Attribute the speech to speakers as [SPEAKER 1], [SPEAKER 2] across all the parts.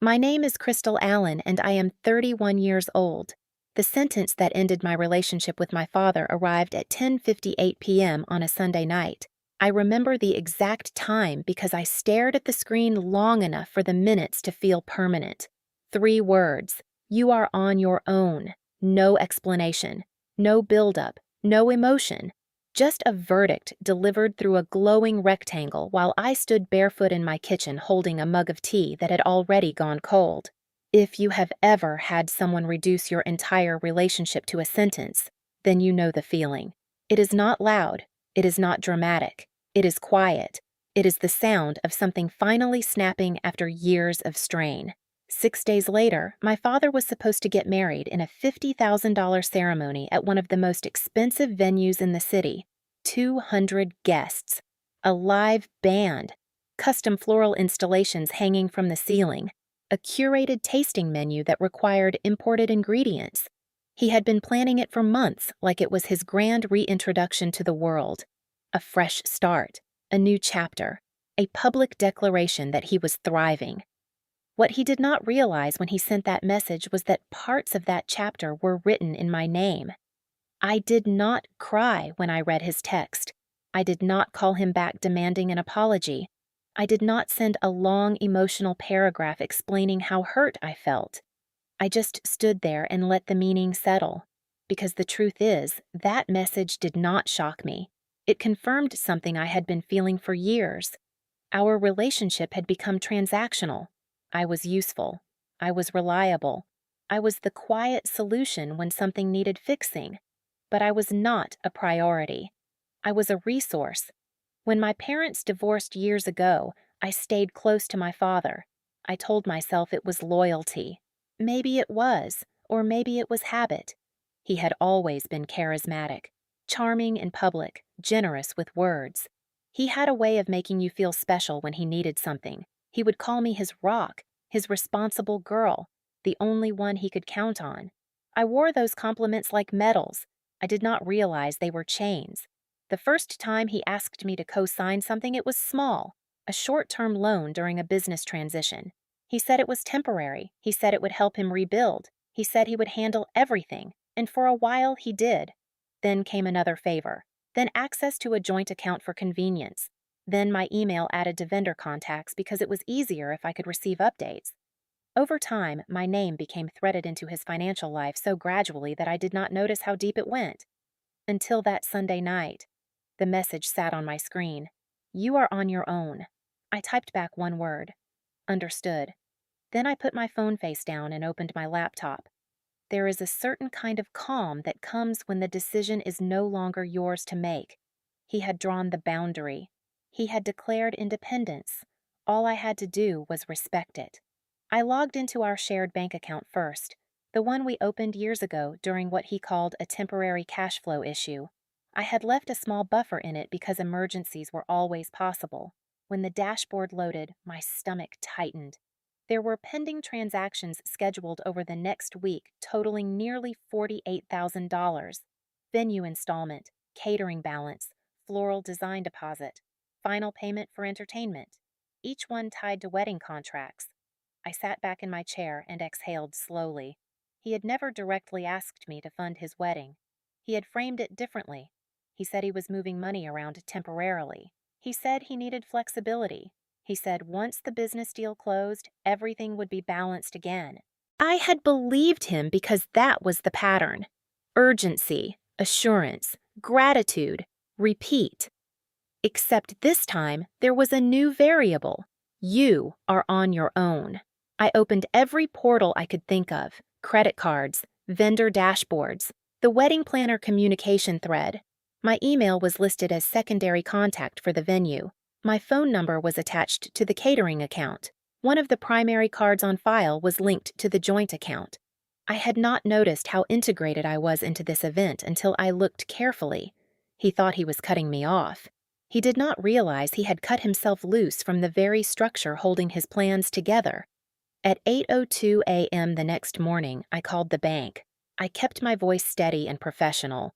[SPEAKER 1] My name is Krystle Allen, and I am 31 years old. The sentence that ended my relationship with my father arrived at 10:58 p.m. on a Sunday night. I remember the exact time because I stared at the screen long enough for the minutes to feel permanent. 3 words. You are on your own. No explanation. No buildup. No emotion. Just a verdict delivered through a glowing rectangle while I stood barefoot in my kitchen holding a mug of tea that had already gone cold. If you have ever had someone reduce your entire relationship to a sentence, then you know the feeling. It is not loud. It is not dramatic. It is quiet. It is the sound of something finally snapping after years of strain. 6 days later, my father was supposed to get married in a $50,000 ceremony at one of the most expensive venues in the city. 200 guests, a live band, custom floral installations hanging from the ceiling, a curated tasting menu that required imported ingredients. He had been planning it for months like it was his grand reintroduction to the world. A fresh start, a new chapter, a public declaration that he was thriving. What he did not realize when he sent that message was that parts of that chapter were written in my name. I did not cry when I read his text. I did not call him back demanding an apology. I did not send a long emotional paragraph explaining how hurt I felt. I just stood there and let the meaning settle. Because the truth is, that message did not shock me. It confirmed something I had been feeling for years. Our relationship had become transactional. I was useful. I was reliable. I was the quiet solution when something needed fixing. But I was not a priority. I was a resource. When my parents divorced years ago, I stayed close to my father. I told myself it was loyalty. Maybe it was, or maybe it was habit. He had always been charismatic, charming in public, generous with words. He had a way of making you feel special when he needed something. He would call me his rock, his responsible girl, the only one he could count on. I wore those compliments like medals. I did not realize they were chains. The first time he asked me to co-sign something, it was small, a short-term loan during a business transition. He said it was temporary. He said it would help him rebuild. He said he would handle everything, and for a while he did. Then came another favor. Then access to a joint account for convenience. Then my email added to vendor contacts because it was easier if I could receive updates. Over time, my name became threaded into his financial life so gradually that I did not notice how deep it went. Until that Sunday night. The message sat on my screen. You are on your own. I typed back one word. Understood. Then I put my phone face down and opened my laptop. There is a certain kind of calm that comes when the decision is no longer yours to make. He had drawn the boundary. He had declared independence. All I had to do was respect it. I logged into our shared bank account first, the one we opened years ago during what he called a temporary cash flow issue. I had left a small buffer in it because emergencies were always possible. When the dashboard loaded, my stomach tightened. There were pending transactions scheduled over the next week totaling nearly $48,000. Venue installment, catering balance, floral design deposit, final payment for entertainment, each one tied to wedding contracts. I sat back in my chair and exhaled slowly. He had never directly asked me to fund his wedding. He had framed it differently. He said he was moving money around temporarily. He said he needed flexibility. He said once the business deal closed, everything would be balanced again. I had believed him because that was the pattern. Urgency, assurance, gratitude, repeat. Except this time, there was a new variable. You are on your own. I opened every portal I could think of, credit cards, vendor dashboards, the wedding planner communication thread. My email was listed as secondary contact for the venue. My phone number was attached to the catering account. One of the primary cards on file was linked to the joint account. I had not noticed how integrated I was into this event until I looked carefully. He thought he was cutting me off. He did not realize he had cut himself loose from the very structure holding his plans together. At 8:02 a.m. the next morning, I called the bank. I kept my voice steady and professional.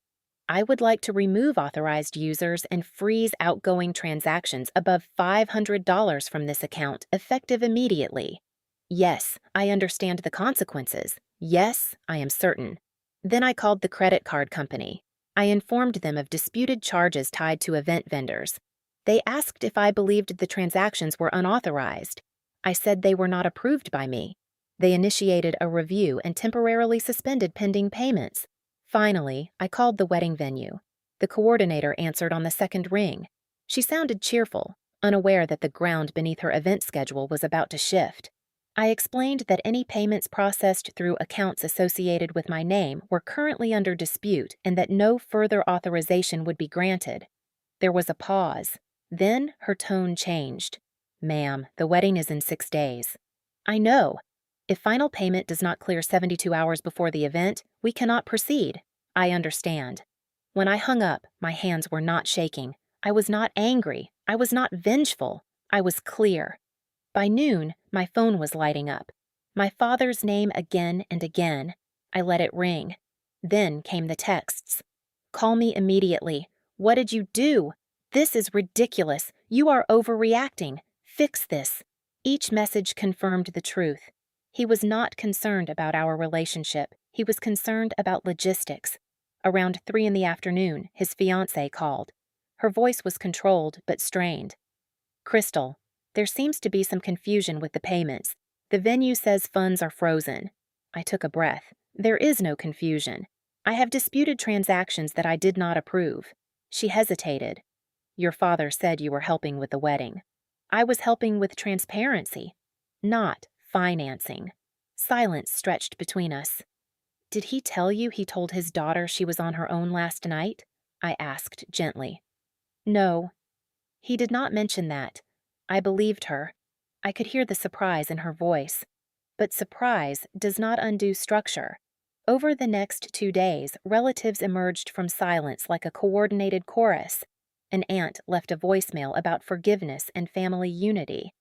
[SPEAKER 1] I would like to remove authorized users and freeze outgoing transactions above $500 from this account, effective immediately. Yes, I understand the consequences. Yes, I am certain. Then I called the credit card company. I informed them of disputed charges tied to event vendors. They asked if I believed the transactions were unauthorized. I said they were not approved by me. They initiated a review and temporarily suspended pending payments. Finally, I called the wedding venue. The coordinator answered on the second ring. She sounded cheerful, unaware that the ground beneath her event schedule was about to shift. I explained that any payments processed through accounts associated with my name were currently under dispute and that no further authorization would be granted. There was a pause. Then her tone changed. "Ma'am, the wedding is in 6 days." "I know. If final payment does not clear 72 hours before the event, we cannot proceed." "I understand." When I hung up, my hands were not shaking. I was not angry. I was not vengeful. I was clear. By noon, my phone was lighting up. My father's name again and again. I let it ring. Then came the texts. "Call me immediately. What did you do? This is ridiculous. You are overreacting. Fix this." Each message confirmed the truth. He was not concerned about our relationship. He was concerned about logistics. Around 3 in the afternoon, his fiancée called. Her voice was controlled but strained. "Krystle, there seems to be some confusion with the payments. The venue says funds are frozen." I took a breath. "There is no confusion. I have disputed transactions that I did not approve." She hesitated. "Your father said you were helping with the wedding." "I was helping with transparency, not financing." Silence stretched between us. "Did he tell you he told his daughter she was on her own last night?" I asked gently. "No. He did not mention that. I believed her." I could hear the surprise in her voice. But surprise does not undo structure. Over the next 2 days, relatives emerged from silence like a coordinated chorus. An aunt left a voicemail about forgiveness and family unity.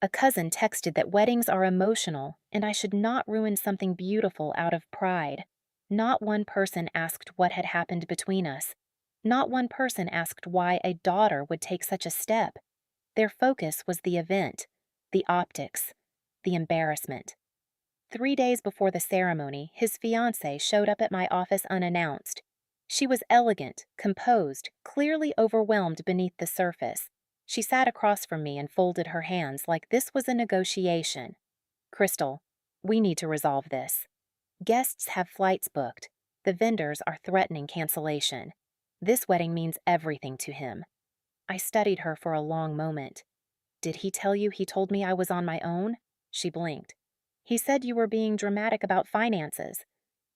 [SPEAKER 1] A cousin texted that weddings are emotional and I should not ruin something beautiful out of pride. Not one person asked what had happened between us. Not one person asked why a daughter would take such a step. Their focus was the event, the optics, the embarrassment. 3 days before the ceremony, his fiancée showed up at my office unannounced. She was elegant, composed, clearly overwhelmed beneath the surface. She sat across from me and folded her hands like this was a negotiation. "Krystle, we need to resolve this. Guests have flights booked. The vendors are threatening cancellation. This wedding means everything to him." I studied her for a long moment. "Did he tell you he told me I was on my own?" She blinked. "He said you were being dramatic about finances."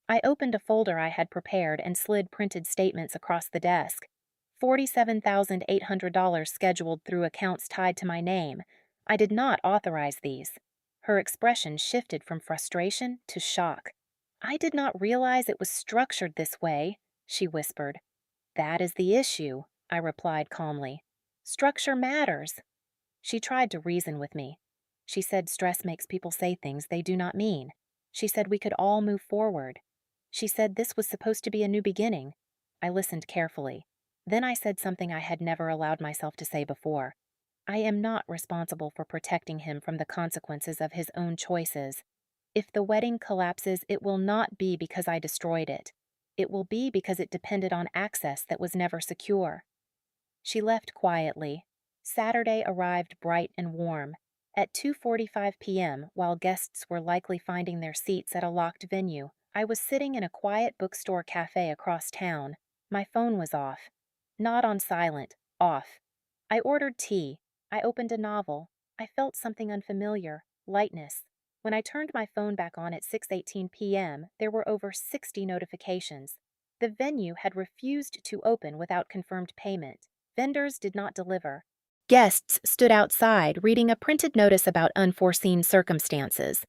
[SPEAKER 1] I opened a folder I had prepared and slid printed statements across the desk. $47,800 scheduled through accounts tied to my name. I did not authorize these. Her expression shifted from frustration to shock. "I did not realize it was structured this way," she whispered. "That is the issue," I replied calmly. "Structure matters." She tried to reason with me. She said stress makes people say things they do not mean. She said we could all move forward. She said this was supposed to be a new beginning. I listened carefully. Then I said something I had never allowed myself to say before. "I am not responsible for protecting him from the consequences of his own choices. If the wedding collapses, it will not be because I destroyed it. It will be because it depended on access that was never secure." She left quietly. Saturday arrived bright and warm. At 2:45 p.m., while guests were likely finding their seats at a locked venue, I was sitting in a quiet bookstore cafe across town. My phone was off. Not on silent, off. I ordered tea. I opened a novel. I felt something unfamiliar, lightness. When I turned my phone back on at 6:18 p.m., there were over 60 notifications. The venue had refused to open without confirmed payment. Vendors did not deliver. Guests stood outside reading a printed notice about unforeseen circumstances.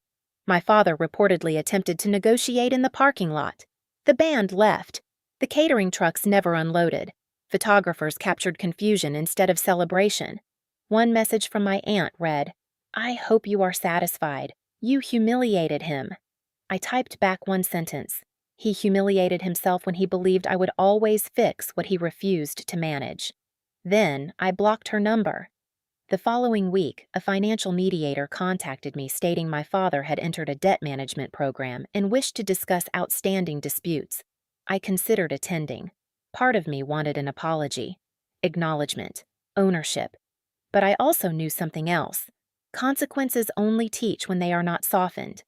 [SPEAKER 1] My father reportedly attempted to negotiate in the parking lot. The band left. The catering trucks never unloaded. Photographers captured confusion instead of celebration. One message from my aunt read, "I hope you are satisfied. You humiliated him." I typed back one sentence. He humiliated himself when he believed I would always fix what he refused to manage. Then I blocked her number. The following week, a financial mediator contacted me stating my father had entered a debt management program and wished to discuss outstanding disputes. I considered attending. Part of me wanted an apology, acknowledgement, ownership. But I also knew something else. Consequences only teach when they are not softened.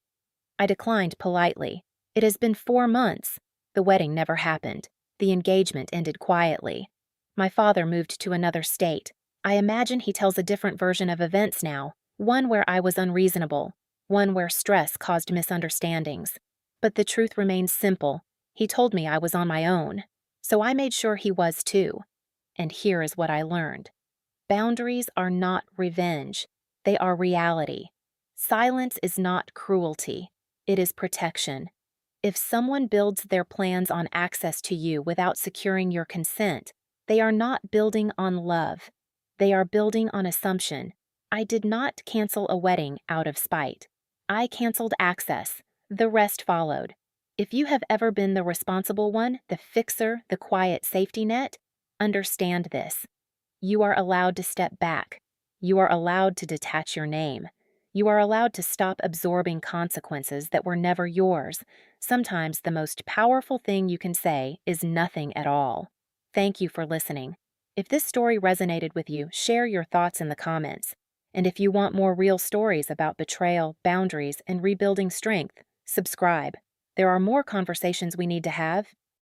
[SPEAKER 1] I declined politely. It has been 4 months. The wedding never happened. The engagement ended quietly. My father moved to another state. I imagine he tells a different version of events now, one where I was unreasonable, one where stress caused misunderstandings. But the truth remains simple. He told me I was on my own. So I made sure he was too. And here is what I learned. Boundaries are not revenge. They are reality. Silence is not cruelty. It is protection. If someone builds their plans on access to you without securing your consent, they are not building on love. They are building on assumption. I did not cancel a wedding out of spite. I canceled access. The rest followed. If you have ever been the responsible one, the fixer, the quiet safety net, understand this. You are allowed to step back. You are allowed to detach your name. You are allowed to stop absorbing consequences that were never yours. Sometimes the most powerful thing you can say is nothing at all. Thank you for listening. If this story resonated with you, share your thoughts in the comments. And if you want more real stories about betrayal, boundaries, and rebuilding strength, subscribe. There are more conversations we need to have,